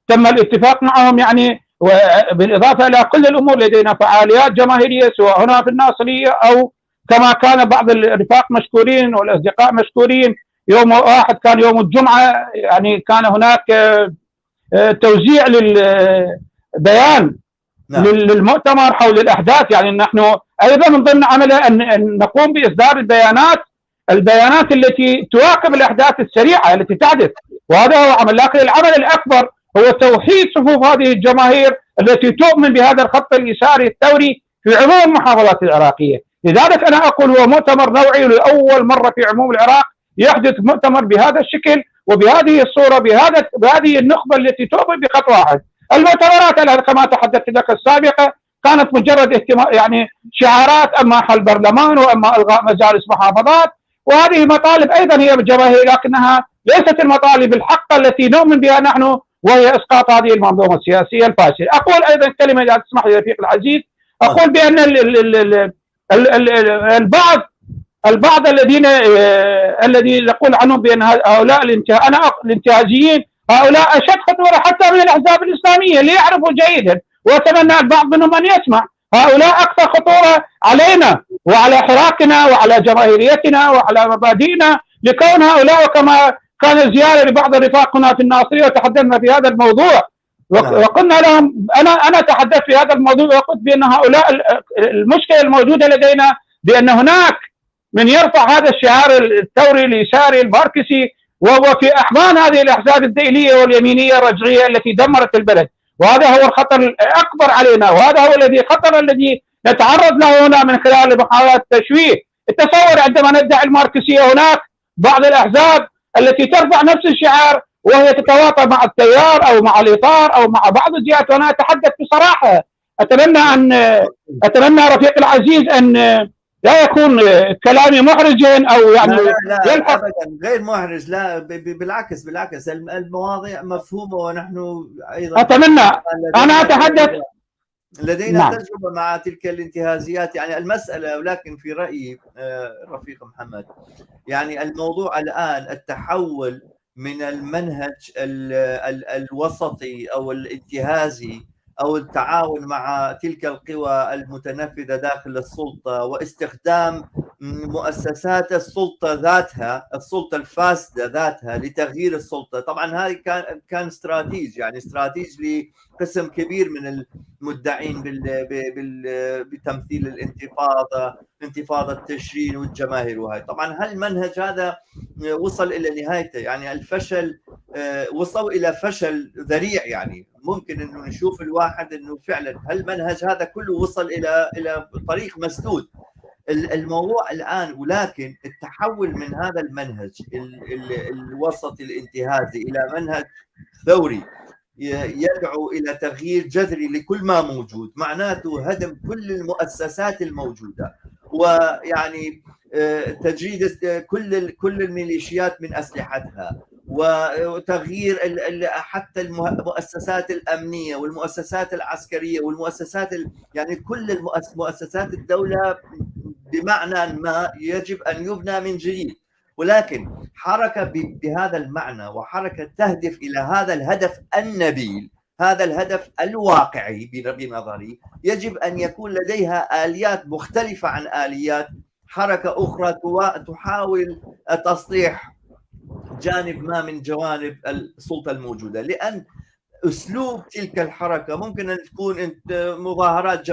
تم الاتفاق معهم، يعني بالاضافه الى كل الامور لدينا فعاليات جماهيريه سواء هنا في الناصريه او كما كان بعض الرفاق مشكورين والاصدقاء مشكورين. يوم واحد كان يوم الجمعه، يعني كان هناك توزيع للبيان للمؤتمر حول الاحداث. يعني نحن ايضا من ضمن عملنا ان نقوم باصدار البيانات التي تواكب الاحداث السريعه التي تحدث، وهذا هو عمل. لكن العمل الاكبر هو توحيد صفوف هذه الجماهير التي تؤمن بهذا الخط اليساري الثوري في عموم المحافظات العراقيه. لذلك انا اقول هو مؤتمر نوعي، لاول مره في عموم العراق يحدث مؤتمر بهذا الشكل وبهذه الصوره، بهذه النخبه التي تؤمن بخط واحد. المؤتمرات كما تحدثت لك السابقه كانت مجرد يعني شعارات، اما حل برلمان واما الغاء مجالس محافظات، وهذه مطالب ايضا هي جماهيريه، لكنها ليست المطالب الحقه التي نؤمن بها نحن، وهي اسقاط هذه المنظومه السياسيه الفاشله. اقول ايضا كلمه اذا تسمح لي رفيق العزيز، اقول بان البعض الذي نقول عنهم بان هؤلاء الانتهازيين هؤلاء اشد خطوره حتى من الاحزاب الاسلاميه، ليعرفوا جيدا، واتمنى البعض منهم ان يسمع. هؤلاء اكثر خطوره علينا وعلى حراكنا وعلى جماهيريتنا وعلى مبادئنا، لكون هؤلاء، وكما كان زياره لبعض الرفاق هنا في الناصريه وتحدثنا في هذا الموضوع، وقلنا لهم انا تحدثت في هذا الموضوع وقلت بان هؤلاء المشكله الموجوده لدينا بان هناك من يرفع هذا الشعار الثوري اليساري الماركسي، وهو في احضان هذه الاحزاب الدينيه واليمينيه الرجعيه التي دمرت البلد، وهذا هو الخطر الاكبر علينا، وهذا هو الخطر الذي نتعرض له هنا من خلال محاولات التشويه. التصور عندما ندعي الماركسيه، هناك بعض الاحزاب التي ترفع نفس الشعار وهي تتواطى مع التيار او مع الاطار او مع بعض الجهات، وانا اتحدث بصراحه. اتمنى رفيق العزيز ان لا يكون كلامي محرجا او يعني لا ابدا غير محرج، لا بالعكس المواضيع مفهومه، ونحن ايضا اتمنى انا اتحدث لدينا تجربه مع تلك الانتهازيات، يعني المساله. ولكن في رايي رفيق محمد، يعني الموضوع الان التحول من المنهج الوسطي او الانتهازي أو التعاون مع تلك القوى المتنفذة داخل السلطة واستخدام مؤسسات السلطة ذاتها، السلطة الفاسدة ذاتها لتغيير السلطة. طبعا هذه كان استراتيجي، يعني استراتيجي لقسم كبير من المدعين بتمثيل انتفاضة التشرين والجماهير. وهي طبعا هل المنهج هذا وصل إلى نهايته؟ يعني الفشل، وصلوا إلى فشل ذريع. يعني ممكن انه نشوف الواحد انه فعلا هل المنهج هذا كله وصل الى طريق مسدود. الموضوع الان، ولكن التحول من هذا المنهج الوسطي الانتهازي الى منهج ثوري يدعو الى تغيير جذري لكل ما موجود، معناته هدم كل المؤسسات الموجوده، ويعني تجريد كل الميليشيات من اسلحتها، وتغيير حتى المؤسسات الأمنية والمؤسسات العسكرية والمؤسسات يعني كل مؤسسات الدولة بمعنى ما يجب أن يبنى من جديد. ولكن حركة بهذا المعنى وحركة تهدف إلى هذا الهدف النبيل، هذا الهدف الواقعي بنظري، يجب أن يكون لديها آليات مختلفة عن آليات حركة أخرى تحاول تصليح جانب ما من جوانب السلطة الموجودة. لأن أسلوب تلك الحركة ممكن أن تكون مظاهرات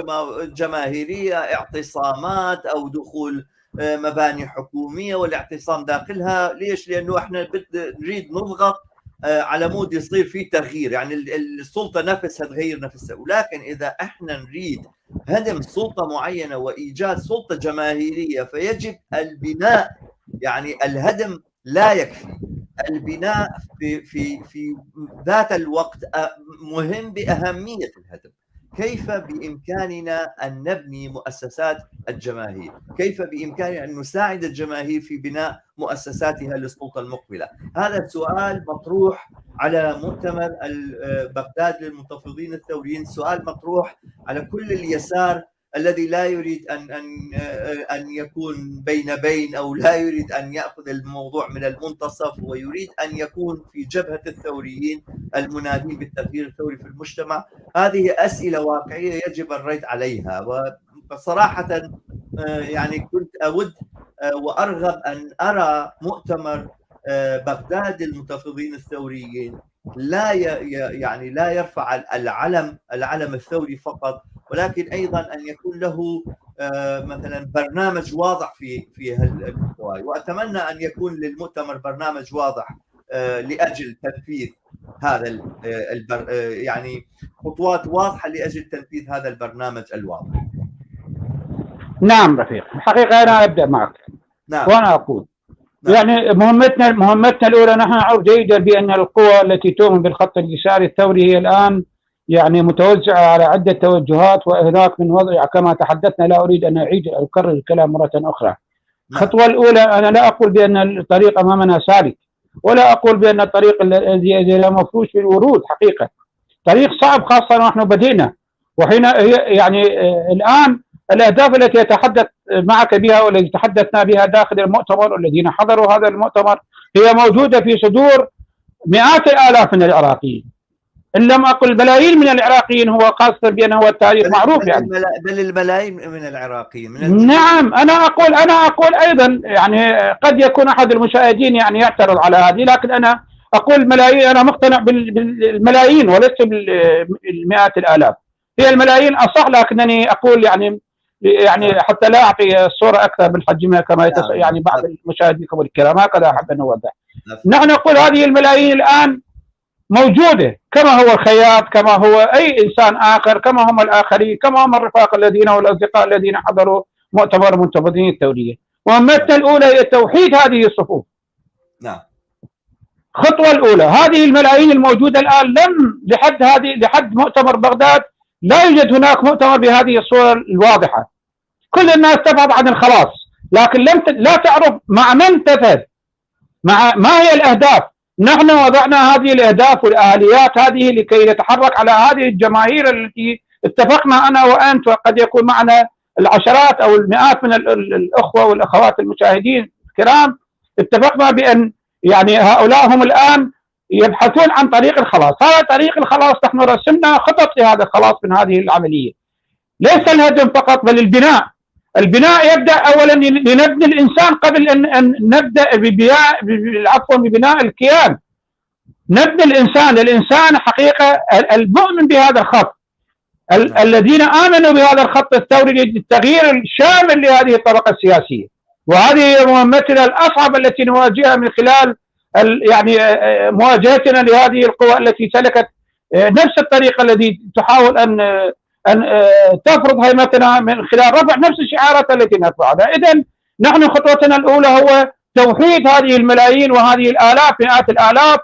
جماهيرية، اعتصامات، أو دخول مباني حكومية والاعتصام داخلها. ليش؟ لأنه احنا نريد نضغط على مود يصير فيه تغيير، يعني السلطة نفسها تغير نفسها. ولكن إذا احنا نريد هدم سلطة معينة وإيجاد سلطة جماهيرية فيجب البناء، يعني الهدم لا يكفي، البناء في ذات الوقت مهم بأهمية الهدم. كيف بإمكاننا أن نبني مؤسسات الجماهير؟ كيف بإمكاننا أن نساعد الجماهير في بناء مؤسساتها للسلطة المقبلة؟ هذا السؤال مطروح على مؤتمر بغداد للمنتفضين الثوريين، سؤال مطروح على كل اليسار الذي لا يريد أن يكون بين أو لا يريد أن يأخذ الموضوع من المنتصف، ويريد أن يكون في جبهة الثوريين المنادين بالتغيير الثوري في المجتمع. هذه أسئلة واقعية يجب الرد عليها. وصراحة يعني كنت أود وأرغب أن أرى مؤتمر بغداد للمنتفضين الثوريين لا يعني لا يرفع العلم الثوري فقط، ولكن أيضا أن يكون له مثلا برنامج واضح في هالمحتوى. وأتمنى أن يكون للمؤتمر برنامج واضح لأجل تنفيذ هذا يعني خطوات واضحة لأجل تنفيذ هذا البرنامج الواضح. نعم رفيق، الحقيقة أنا أبدأ معك. نعم. وأنا أقول يعني مهمتنا الأولى، نحن نعرف جيدا بأن القوى التي تؤمن بالخط اليساري الثوري هي الآن يعني متوزعة على عدة توجهات وهناك من وضع كما تحدثنا. لا أريد أن أعيد أو أكرر الكلام مرة أخرى. الخطوة الأولى، أنا لا أقول بأن الطريق أمامنا سالك، ولا أقول بأن الطريق الذي لا مفروش بالورود. حقيقة طريق صعب، خاصة ونحن بدينا. وحين يعني الآن الأهداف التي أتحدث معك بها والتي تحدثنا بها داخل المؤتمر والذين حضروا هذا المؤتمر هي موجودة في صدور مئات الآلاف من العراقيين، إن لم أقل ملايين من العراقيين. هو خاصة بأنه هو التاريخ معروف يعني بل الملايين من العراقيين نعم. أنا أقول أيضا يعني قد يكون أحد المشاهدين يعني يعترض على هذه، لكن أنا أقول ملايين. أنا مقتنع بالملايين وليس بالمئات الآلاف. هي الملايين أصح، لكنني أقول يعني حتى لا أعطي الصورة أكثر من حجمها كما يعني بعض المشاهدين الكرام، هكذا أحب أن أوضح. نحن نقول هذه الملايين الآن موجودة، كما هو الخياط، كما هو أي إنسان آخر، كما هم الآخرين، كما هم الرفاق الذين والأصدقاء الذين حضروا مؤتمر المنتفضين الثوريين. مهمتنا الأولى هي توحيد هذه الصفوف. نعم. الخطوة الأولى، هذه الملايين الموجودة الآن لحد مؤتمر بغداد لا يوجد هناك مؤتمر بهذه الصورة الواضحة. كل الناس تبحث عن الخلاص، لكن لا تعرف مع من تذهب، ما هي الأهداف. نحن وضعنا هذه الأهداف والآليات هذه لكي نتحرك على هذه الجماهير التي اتفقنا أنا وأنت، وقد يكون معنا العشرات أو المئات من الأخوة والأخوات المشاهدين الكرام. اتفقنا بأن يعني هؤلاء هم الآن يبحثون عن طريق الخلاص. هذا طريق الخلاص نحن رسمنا خطط لهذا الخلاص من هذه العملية. ليس الهدم فقط بل البناء يبدأ أولا لنبني الإنسان قبل أن نبدأ ببناء الكيان. نبني الإنسان حقيقة المؤمن بهذا الخط، الذين آمنوا بهذا الخط الثوري للتغيير الشامل لهذه الطبقة السياسية. وهذه هي مهمتنا الأصعب التي نواجهها من خلال يعني مواجهتنا لهذه القوى التي سلكت نفس الطريقة التي تحاول أن تفرض هيمتنا من خلال رفع نفس الشعارات التي نرفعها. إذن نحن خطوتنا الأولى هو توحيد هذه الملايين وهذه الآلاف مئات الآلاف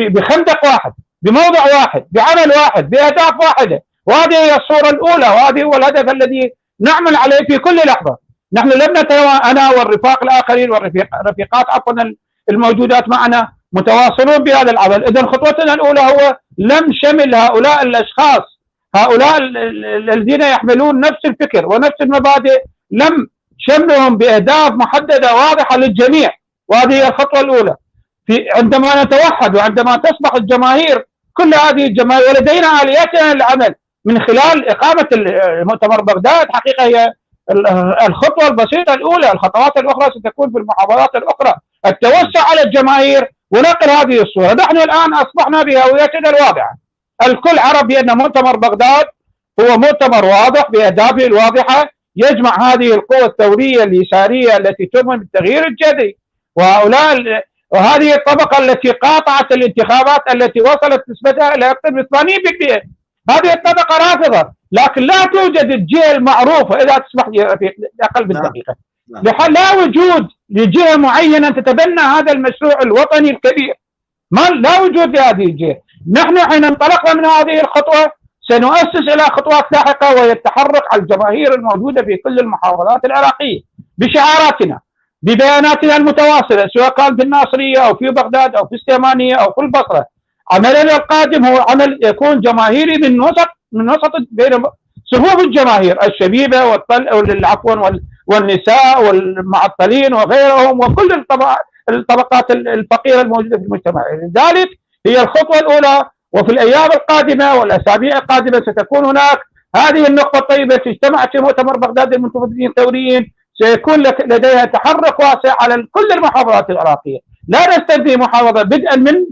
بخندق واحد، بموضع واحد، بعمل واحد، بأهداف واحدة. وهذه هي الصورة الأولى، وهذه هو الهدف الذي نعمل عليه في كل لحظة. نحن لم نتوانى أنا والرفاق الآخرين والرفيقات الموجودات معنا متواصلون بهذا العمل. إذن خطوتنا الأولى هو لم شمل هؤلاء الأشخاص، هؤلاء الذين يحملون نفس الفكر ونفس المبادئ، لم شملهم بأهداف محددة واضحة للجميع، وهذه هي الخطوة الأولى. عندما نتوحد وعندما تصبح الجماهير كل هذه الجماهير، ولدينا آلياتنا للعمل من خلال إقامة مؤتمر بغداد. حقيقة هي الخطوة البسيطة الأولى، الخطوات الأخرى ستكون في المحافظات الأخرى، التوسع على الجماهير ونقل هذه الصورة. نحن الآن أصبحنا بهويتنا الواضحة، الكل عرف بأن مؤتمر بغداد هو مؤتمر واضح بأهدافه الواضحة، يجمع هذه القوى الثورية اليسارية التي تؤمن بالتغيير الجذري، وهذه الطبقة التي قاطعت الانتخابات التي وصلت نسبتها إلى أكثر من 80%. هذه الطبقة رافضة، لكن لا توجد الجهة المعروفة، إذا تسمح لي أقل من دقيقة، لا وجود لجهة معينة تتبنى هذا المشروع الوطني الكبير، لا وجود لهذه الجهة. نحن حين انطلقنا من هذه الخطوة سنؤسس إلى خطوات لاحقة، وهي التحرك على الجماهير الموجودة في كل المحافظات العراقية بشعاراتنا، ببياناتنا المتواصلة، سواء كان في الناصرية أو في بغداد أو في السليمانية أو في البصرة. عملنا القادم هو عمل يكون جماهيري من وسط بين صفوف الجماهير الشبيبة والنساء والمعطلين وغيرهم، وكل الطبقات الفقيرة الموجودة في المجتمع. لذلك هي الخطوة الأولى، وفي الأيام القادمة والأسابيع القادمة ستكون هناك هذه النقطة الطيبة. اجتمعت في مؤتمر بغداد المنتفضين الثوريين، سيكون لديها تحرك واسع على كل المحافظات العراقية، لا نستنتهي محافظة بدءا من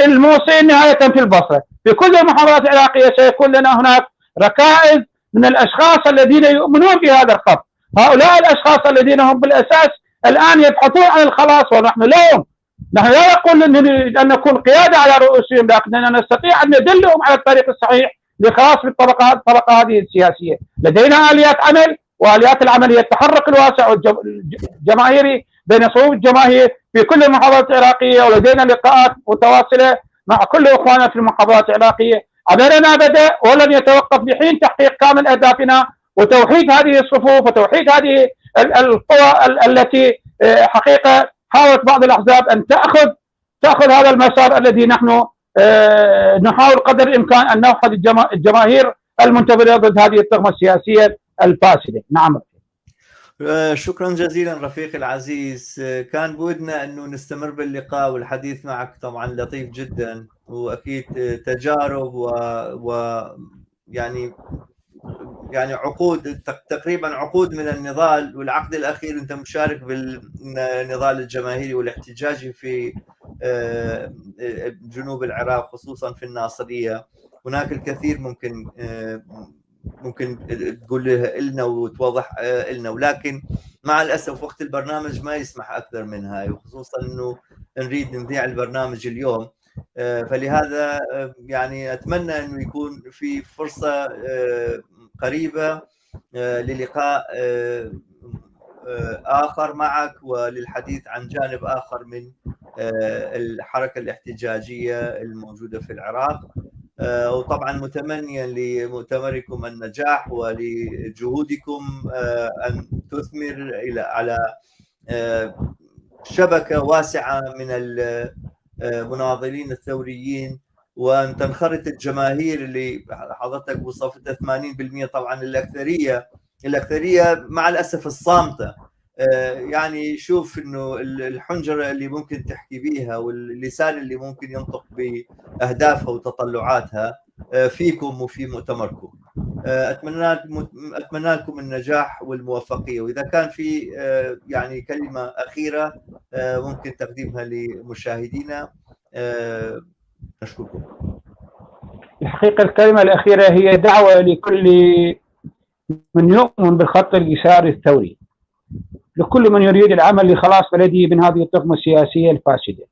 الموصل نهاية في البصرة. في كل المحافظات العراقية سيكون لنا هناك ركائز من الأشخاص الذين يؤمنون بهذا الخط، هؤلاء الأشخاص الذين هم بالأساس الآن يبحثون عن الخلاص، ونحن لهم. نحن لا نقول أن نكون قيادة على رؤوسهم، لكننا نستطيع أن ندلهم على الطريق الصحيح لخلاص الطبقة هذه السياسية. لدينا آليات عمل، وآليات العمل هي التحرك الواسع والجماهيري بين صفوف الجماهير في كل المحافظات العراقية، ولدينا لقاءات متواصلة مع كل إخواننا في المحافظات العراقية. عملنا بدأ ولن يتوقف لحين تحقيق كامل أهدافنا وتوحيد هذه الصفوف وتوحيد هذه القوى التي حقيقة حاولت بعض الأحزاب أن تأخذ هذا المسار الذي نحن نحاول قدر الإمكان أن نوحد الجماهير المنتفضة ضد هذه الطغمة السياسية الفاسدة. نعم. شكرا جزيلا رفيقي العزيز، كان بودنا أنه نستمر باللقاء والحديث معك، طبعا لطيف جدا، وأكيد تجارب يعني عقود، تقريبا عقود من النضال، والعقد الأخير أنت مشارك بالنضال الجماهيري والاحتجاجي في جنوب العراق خصوصا في الناصرية. هناك الكثير ممكن تقول لنا وتوضح لنا، ولكن مع الأسف وقت البرنامج ما يسمح أكثر من هاي، وخصوصا أنه نريد نذيع البرنامج اليوم. فلهذا يعني أتمنى أنه يكون في فرصة قريبة للقاء آخر معك وللحديث عن جانب آخر من الحركة الاحتجاجية الموجودة في العراق. وطبعا متمنيا لمؤتمركم النجاح ولجهودكم أن تثمر على شبكة واسعة من المناضلين الثوريين، وأن تنخرط الجماهير اللي حضرتك وصفتها 80%، طبعا الأكثرية مع الأسف الصامتة. يعني شوف إنه الحنجرة اللي ممكن تحكي بيها واللسان اللي ممكن ينطق بأهدافها وتطلعاتها فيكم وفي مؤتمركم. أتمنى لكم النجاح والموفقية، وإذا كان في يعني كلمة أخيرة ممكن تقديمها لمشاهدينا نشكركم. الحقيقة الكلمة الأخيرة هي دعوة لكل من يؤمن بالخط اليساري الثوري، لكل من يريد العمل لخلاص بلده من هذه الطغمة السياسية الفاسدة،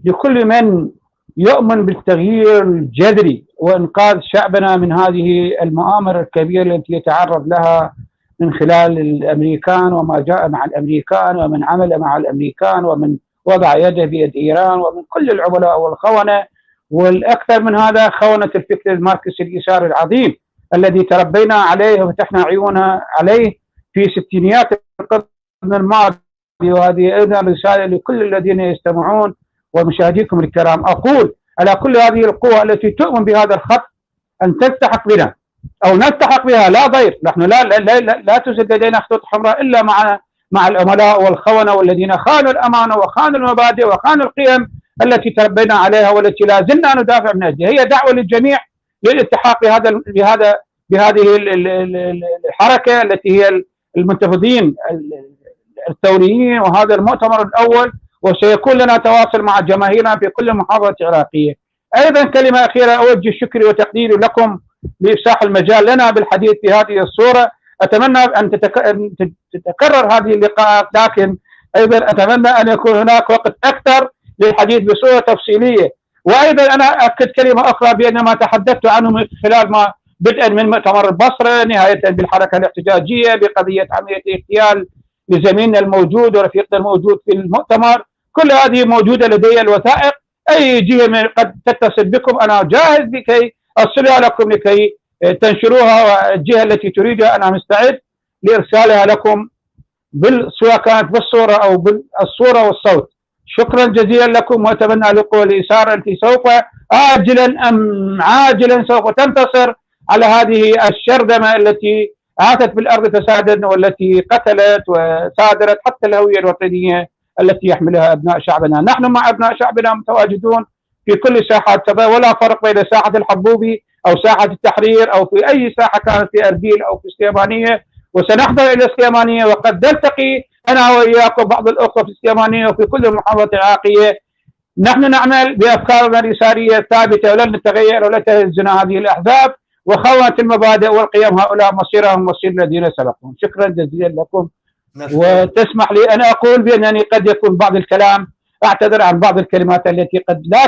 لكل من يؤمن بالتغيير الجذري وإنقاذ شعبنا من هذه المؤامرة الكبيرة التي يتعرض لها من خلال الأمريكان وما جاء مع الأمريكان ومن عمل مع الأمريكان ومن وضع يده بيد إيران ومن كل العملاء والخونة، والأكثر من هذا خونة الفكر الماركسي اليساري العظيم الذي تربينا عليه وفتحنا عيوننا عليه في ستينيات القرن الماضي وهذه أيضا رسالة لكل الذين يستمعون ومشاهديكم الكرام. أقول على كل هذه القوى التي تؤمن بهذا الخط أن تلتحق بنا أو نلتحق بها، لا ضير. نحن لا توجد لدينا خطوط حمراء إلا مع العملاء والخونة والذين خانوا الأمانة وخانوا المبادئ وخانوا القيم التي تربينا عليها والتي لا زلنا ندافع من أجلها. هي دعوة للجميع للالتحاق بهذه الحركة التي هي المنتفضين الثوريين، وهذا المؤتمر الأول، وسيكون لنا تواصل مع جماهيرنا في كل محافظة عراقية. أيضا كلمة أخيرة، أوجه شكري وتقديري لكم لإفساح المجال لنا بالحديث في هذه الصورة. أتمنى أن تتكرر هذه اللقاءات، لكن أيضا أتمنى أن يكون هناك وقت أكثر للحديث بصورة تفصيلية. وأيضا أنا أكد كلمة أخرى بأن ما تحدثت عنه من خلال ما بدءا من مؤتمر البصرة، نهاية بالحركة الاحتجاجية، بقضية عملية اغتيال لزميلنا الموجود ورفيقنا الموجود في المؤتمر، كل هذه موجودة لدي الوثائق. أي جهة قد تتصل بكم أنا جاهز لكي أرسلها لكم لكي تنشروها، والجهة التي تريدها أنا مستعد لإرسالها لكم سواء كانت بالصورة أو بالصورة والصوت. شكرا جزيلا لكم، وأتمنى لكم الإثارة التي سوف آجلا أم عاجلا سوف تنتصر على هذه الشرذمة التي عاتت بالأرض فسادا والتي قتلت وصادرت حتى الهوية الوطنية التي يحملها أبناء شعبنا. نحن مع أبناء شعبنا متواجدون في كل ساحات، ولا فرق بين ساحة الحبوبي أو ساحة التحرير أو في أي ساحة كانت في أربيل أو في السليمانية، وسنحضر إلى السليمانية، وقد نلتقي أنا وإياكم بعض الأخوة في السليمانية وفي كل المحافظات العراقية. نحن نعمل بأفكارنا اليسارية ثابتة ولن نتغير ولن تهزنا هذه الأحزاب وخونة المبادئ والقيم، هؤلاء مصيرهم مصير الذين سبقهم. شكرا جزيلا لكم. وتسمح لي أن أقول بأنني قد يكون بعض الكلام، أعتذر عن بعض الكلمات التي قد لا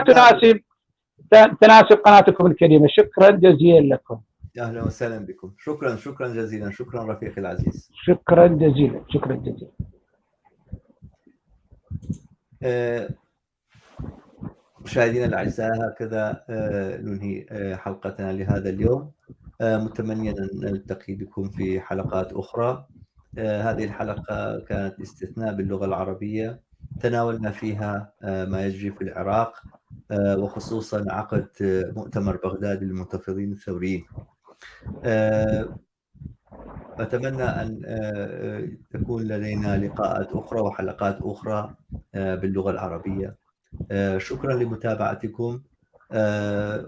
تناسب قناتكم الكريمة. شكرا جزيلا لكم. أهلا وسهلا بكم. شكرا جزيلا. شكرا رفيقي العزيز. شكرا جزيلا. شكرا جزيلا. مشاهدينا الأعزاء، هكذا ننهي حلقتنا لهذا اليوم، متمنيا أن نلتقي بكم في حلقات أخرى. هذه الحلقة كانت استثناء باللغة العربية، تناولنا فيها ما يجري في العراق، وخصوصا عقد مؤتمر بغداد للمنتفضين الثوريين. أتمنى أن تكون لدينا لقاءات أخرى وحلقات أخرى باللغة العربية. شكرا لمتابعتكم،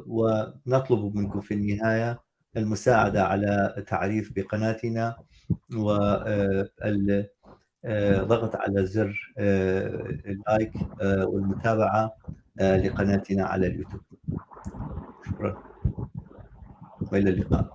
ونطلب منكم في النهاية المساعدة على التعريف بقناتنا والضغط على زر اللايك والمتابعة لقناتنا على اليوتيوب. شكرا وإلى اللقاء.